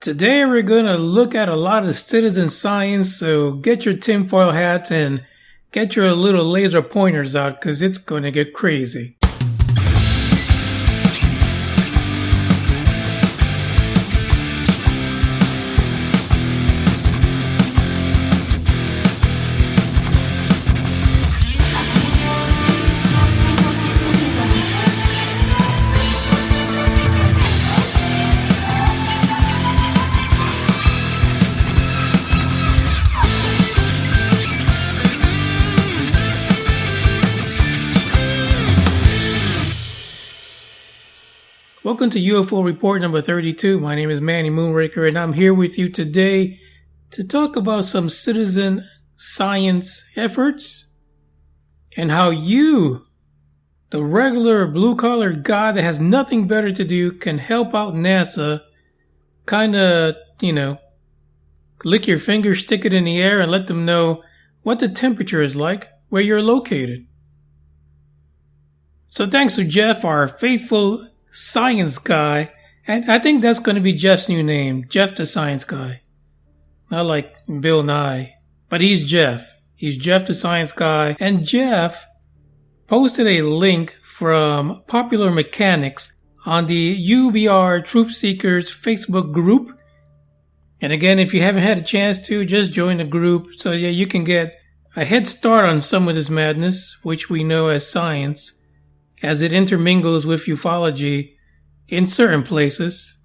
Today we're going to look at a lot of citizen science, so get your tinfoil hats and get your little laser pointers out because it's going to get crazy. Welcome to UFO Report number 32. My name is Manny Moonraker and I'm here with you today to talk about some citizen science efforts and how you, the regular blue-collar guy that has nothing better to do, can help out NASA lick your finger, stick it in the air and let them know what the temperature is like where you're located. So thanks to Jeff, our faithful science guy, and I think that's going to be Jeff's new name, Jeff the Science Guy. Not like Bill Nye, but he's Jeff. He's Jeff the Science Guy, and Jeff posted a link from Popular Mechanics on the UBR Truth Seekers Facebook group. And again, if you haven't had a chance to, just join the group so you can get a head start on some of this madness, which we know as science, as it intermingles with ufology in certain places.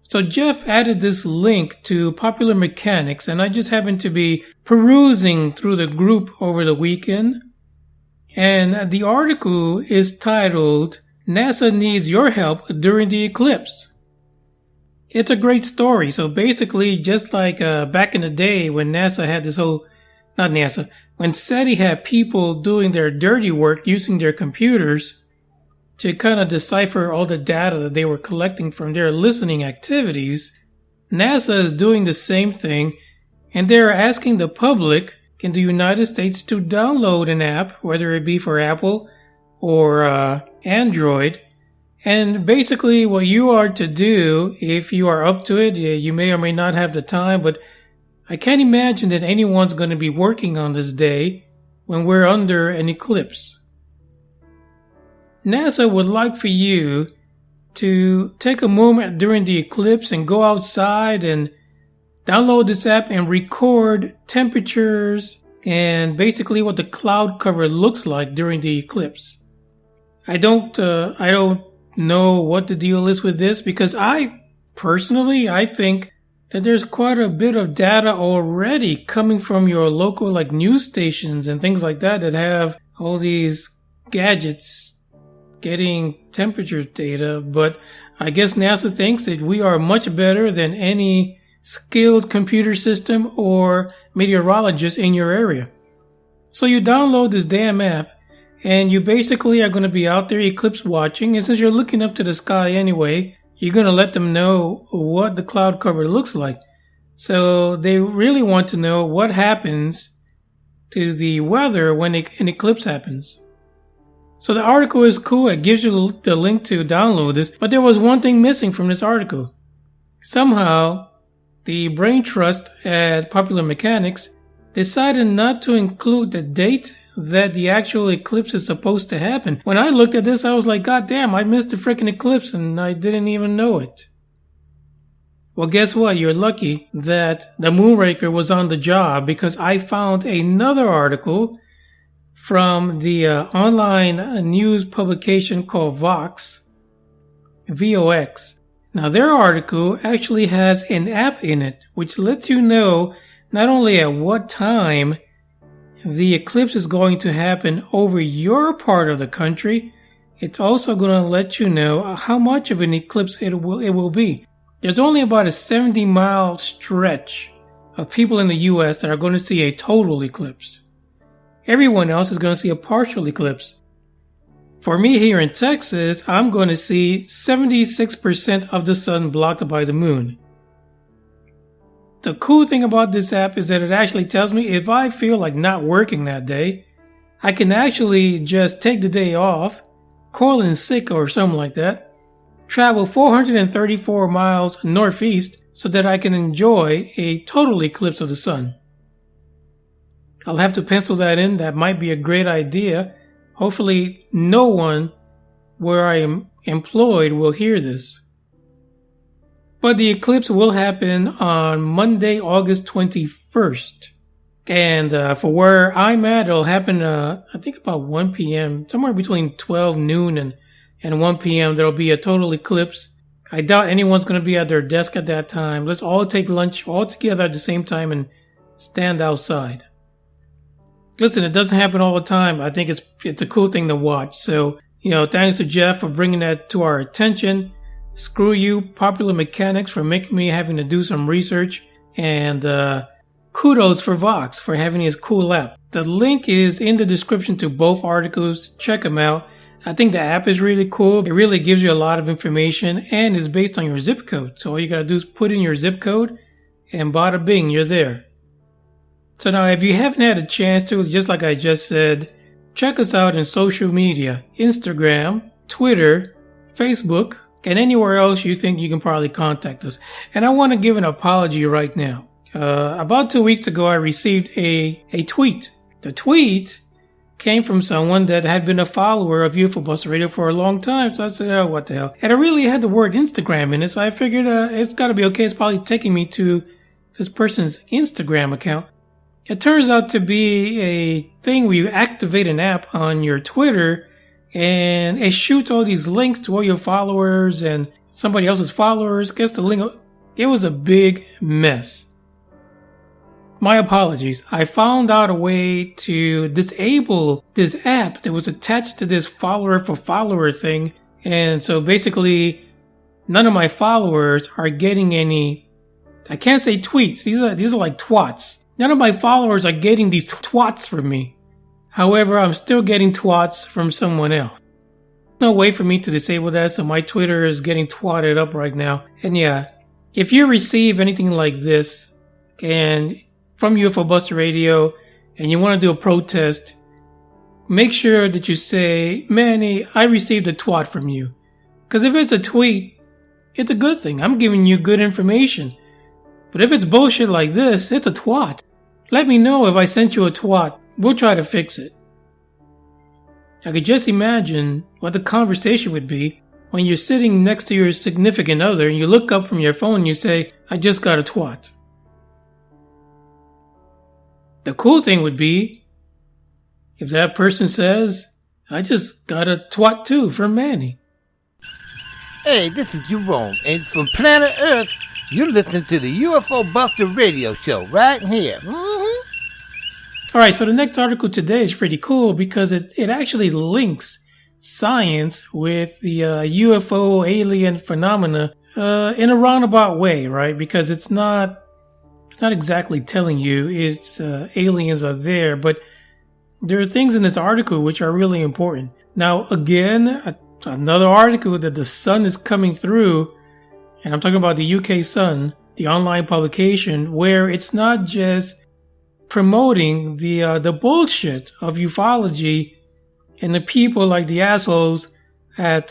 So Jeff added this link to Popular Mechanics, and I just happened to be perusing through the group over the weekend. And the article is titled, NASA Needs Your Help During the Eclipse. It's a great story. So basically, just like back in the day when NASA had this whole, when SETI had people doing their dirty work using their computers to kind of decipher all the data that they were collecting from their listening activities, NASA is doing the same thing, and they're asking the public in the United States to download an app, whether it be for Apple or Android. And basically what you are to do, if you are up to it, you may or may not have the time, but I can't imagine that anyone's going to be working on this day when we're under an eclipse. NASA would like for you to take a moment during the eclipse and go outside and download this app and record temperatures and basically what the cloud cover looks like during the eclipse. I don't know what the deal is with this because I think that there's quite a bit of data already coming from your local news stations and things like that have all these gadgets getting temperature data, but I guess NASA thinks that we are much better than any skilled computer system or meteorologist in your area. So you download this damn app and you basically are going to be out there eclipse watching, and since you're looking up to the sky anyway, you're going to let them know what the cloud cover looks like. So they really want to know what happens to the weather when an eclipse happens. So the article is cool. It gives you the link to download this. But there was one thing missing from this article. Somehow, the brain trust at Popular Mechanics decided not to include the date that the actual eclipse is supposed to happen. When I looked at this, I was like, God damn, I missed the freaking eclipse and I didn't even know it. Well, guess what? You're lucky that the Moonraker was on the job because I found another article from the online news publication called Vox, VOX. Now, their article actually has an app in it, which lets you know not only at what time the eclipse is going to happen over your part of the country, it's also going to let you know how much of an eclipse it will be. There's only about a 70-mile stretch of people in the U.S. that are going to see a total eclipse. Everyone else is going to see a partial eclipse. For me here in Texas, I'm going to see 76% of the sun blocked by the moon. The cool thing about this app is that it actually tells me if I feel like not working that day, I can actually just take the day off, call in sick or something like that, travel 434 miles northeast so that I can enjoy a total eclipse of the sun. I'll have to pencil that in. That might be a great idea. Hopefully no one where I am employed will hear this. But the eclipse will happen on Monday, August 21st. And for where I'm at, it'll happen, I think about 1 p.m., somewhere between 12 noon and 1 p.m. There'll be a total eclipse. I doubt anyone's going to be at their desk at that time. Let's all take lunch all together at the same time and stand outside. Listen, it doesn't happen all the time. I think it's a cool thing to watch. So, thanks to Jeff for bringing that to our attention. Screw you, Popular Mechanics, for making me having to do some research. And kudos for Vox for having his cool app. The link is in the description to both articles. Check them out. I think the app is really cool. It really gives you a lot of information and is based on your zip code. So all you got to do is put in your zip code and bada bing, you're there. So now if you haven't had a chance to, just like I just said, check us out in social media, Instagram, Twitter, Facebook, and anywhere else you think you can probably contact us. And I want to give an apology right now. About 2 weeks ago, I received a tweet. The tweet came from someone that had been a follower of UFO Buster Radio for a long time. So I said, oh, what the hell? And it really had the word Instagram in it. So I figured it's got to be okay. It's probably taking me to this person's Instagram account. It turns out to be a thing where you activate an app on your Twitter and it shoots all these links to all your followers and somebody else's followers. Gets the link. It was a big mess. My apologies. I found out a way to disable this app that was attached to this follower for follower thing. And so basically, none of my followers are getting any, I can't say tweets. These are like twats. None of my followers are getting these twats from me. However, I'm still getting twats from someone else. No way for me to disable that, so my Twitter is getting twatted up right now. And yeah, if you receive anything like this, and from UFO Buster Radio, and you want to do a protest, make sure that you say, Manny, I received a twat from you. Because if it's a tweet, it's a good thing. I'm giving you good information. But if it's bullshit like this, it's a twat. Let me know if I sent you a twat. We'll try to fix it. I could just imagine what the conversation would be when you're sitting next to your significant other and you look up from your phone and you say, I just got a twat. The cool thing would be if that person says, I just got a twat too from Manny. Hey, this is Jerome, and from planet Earth, you're listening to the UFO Buster Radio Show right here. Alright, so the next article today is pretty cool because it actually links science with the UFO alien phenomena in a roundabout way, right? Because it's not exactly telling you it's aliens are there, but there are things in this article which are really important. Now, again, another article that the Sun is coming through, and I'm talking about the UK Sun, the online publication, where it's not just promoting the bullshit of ufology and the people like the assholes at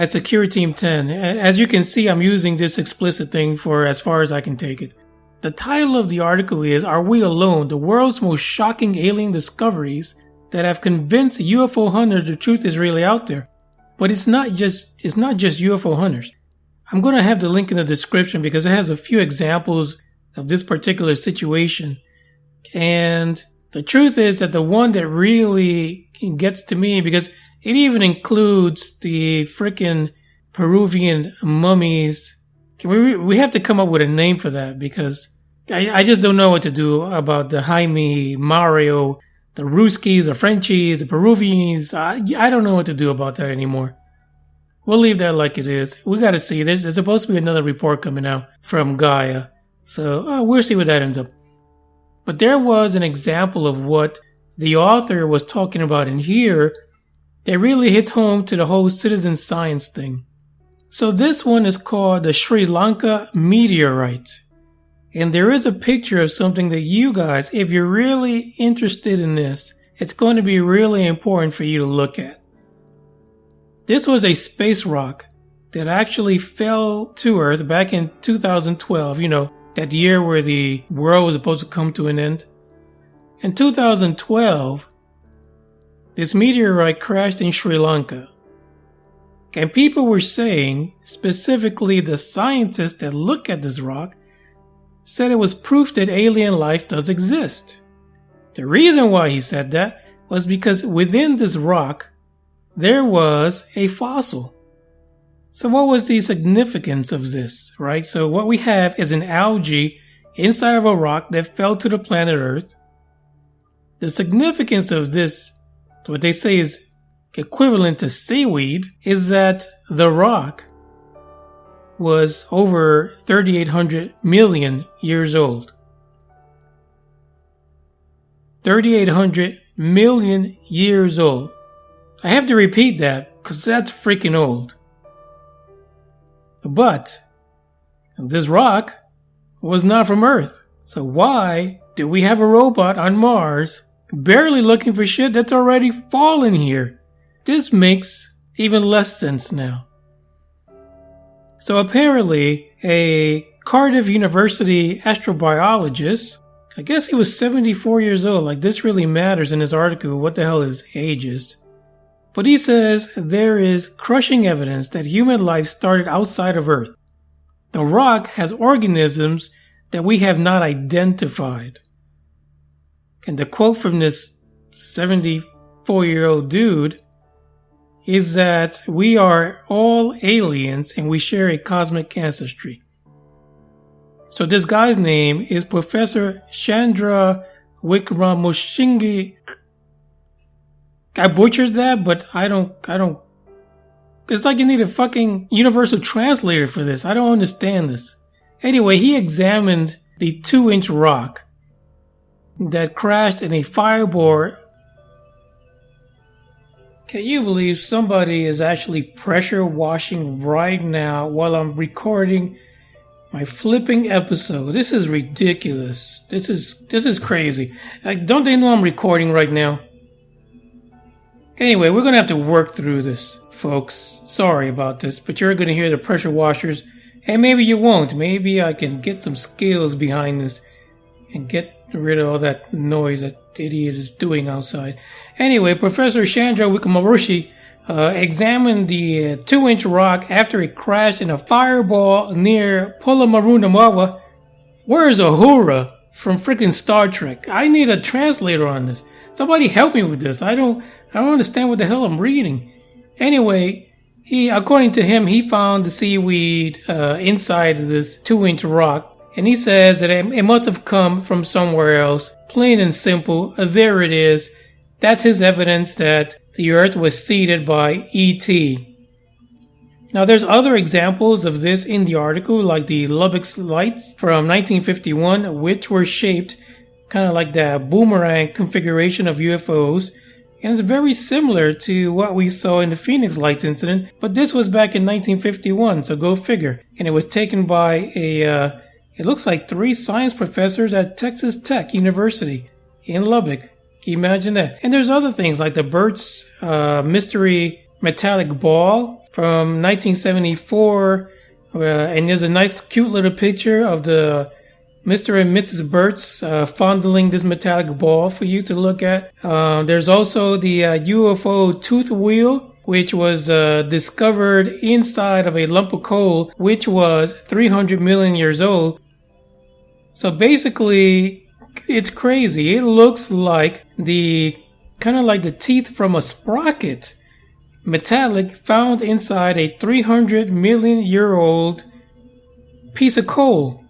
Security Team 10. As you can see, I'm using this explicit thing for as far as I can take it. The title of the article is, Are We Alone? The World's Most Shocking Alien Discoveries That Have Convinced UFO Hunters the Truth is Really Out There. But it's not just UFO hunters. I'm going to have the link in the description because it has a few examples of this particular situation. And the truth is that the one that really gets to me, because it even includes the freaking Peruvian mummies. We have to come up with a name for that because I just don't know what to do about the Jaime, Mario, the Ruskies, the Frenchies, the Peruvians. I don't know what to do about that anymore. We'll leave that like it is. We got to see. There's supposed to be another report coming out from Gaia. So we'll see what that ends up. But there was an example of what the author was talking about in here that really hits home to the whole citizen science thing. So this one is called the Sri Lanka meteorite. And there is a picture of something that you guys, if you're really interested in this, it's going to be really important for you to look at. This was a space rock that actually fell to Earth back in 2012, that year where the world was supposed to come to an end. In 2012, this meteorite crashed in Sri Lanka. And people were saying, specifically the scientists that look at this rock, said it was proof that alien life does exist. The reason why he said that was because within this rock, there was a fossil. So what was the significance of this, right? So what we have is an algae inside of a rock that fell to the planet Earth. The significance of this, what they say is equivalent to seaweed, is that the rock was over 3,800 million years old. 3,800 million years old. I have to repeat that because that's freaking old. But this rock was not from Earth. So why do we have a robot on Mars barely looking for shit that's already fallen here? This makes even less sense now. So apparently a Cardiff University astrobiologist, I guess he was 74 years old, like this really matters in his article, what the hell his age is. But he says there is crushing evidence that human life started outside of Earth. The rock has organisms that we have not identified. And the quote from this 74-year-old dude is that we are all aliens and we share a cosmic ancestry. So this guy's name is Professor Chandra Wickramasinghe. I butchered that, but I don't. It's like you need a fucking universal translator for this. I don't understand this. Anyway, he examined the 2-inch rock that crashed in a fireball. Can you believe somebody is actually pressure washing right now while I'm recording my flipping episode? This is ridiculous. This is crazy. Like, don't they know I'm recording right now? Anyway, we're going to have to work through this, folks. Sorry about this, but you're going to hear the pressure washers. And maybe you won't. Maybe I can get some skills behind this and get rid of all that noise that idiot is doing outside. Anyway, Professor Chandra Wickramasinghe examined the 2-inch rock after it crashed in a fireball near Pulamarunamawa. Where is Uhura from freaking Star Trek? I need a translator on this. Somebody help me with this. I don't understand what the hell I'm reading. Anyway, according to him, he found the seaweed inside of this 2-inch rock. And he says that it must have come from somewhere else. Plain and simple. There it is. That's his evidence that the Earth was seeded by E.T. Now, there's other examples of this in the article, like the Lubbock lights from 1951, which were shaped kind of like the boomerang configuration of UFOs. And it's very similar to what we saw in the Phoenix Lights incident, but this was back in 1951, so go figure. And it was taken by it looks like 3 science professors at Texas Tech University in Lubbock. Can you imagine that? And there's other things like the Burt's mystery metallic ball from 1974, and there's a nice cute little picture of the Mr. and Mrs. Burt's fondling this metallic ball for you to look at. There's also the UFO tooth wheel, which was discovered inside of a lump of coal, which was 300 million years old. So basically, it's crazy. It looks like kind of like the teeth from a sprocket, metallic, found inside a 300 million year old piece of coal.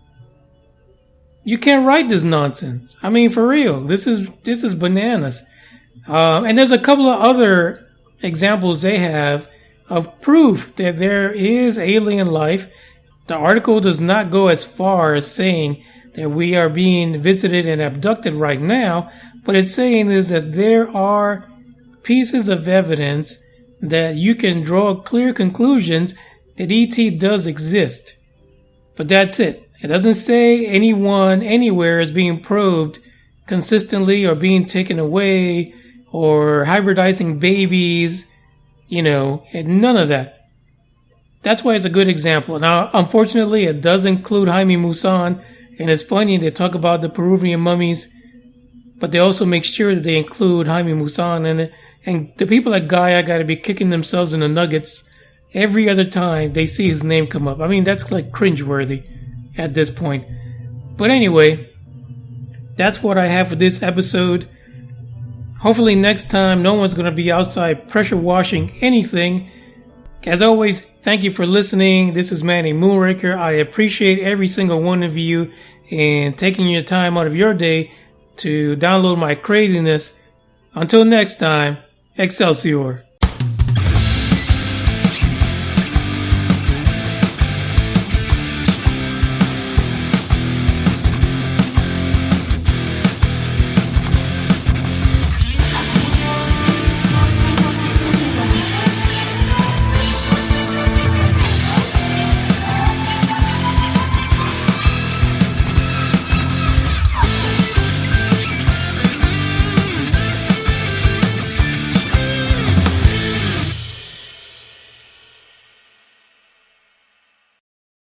You can't write this nonsense. I mean, for real. This is bananas. And there's a couple of other examples they have of proof that there is alien life. The article does not go as far as saying that we are being visited and abducted right now, but it's saying is that there are pieces of evidence that you can draw clear conclusions that ET does exist. But that's it. It doesn't say anyone anywhere is being probed consistently or being taken away or hybridizing babies, and none of that. That's why it's a good example. Now, unfortunately, it does include Jaime Maussan, and it's funny, they talk about the Peruvian mummies, but they also make sure that they include Jaime Maussan in it. And the people at Gaia got to be kicking themselves in the nuggets every other time they see his name come up. I mean, that's like cringeworthy at this point. But anyway, that's what I have for this episode. Hopefully next time no one's going to be outside pressure washing anything. As always, thank you for listening. This is Manny Moonraker. I appreciate every single one of you and taking your time out of your day to download my craziness. Until next time, Excelsior.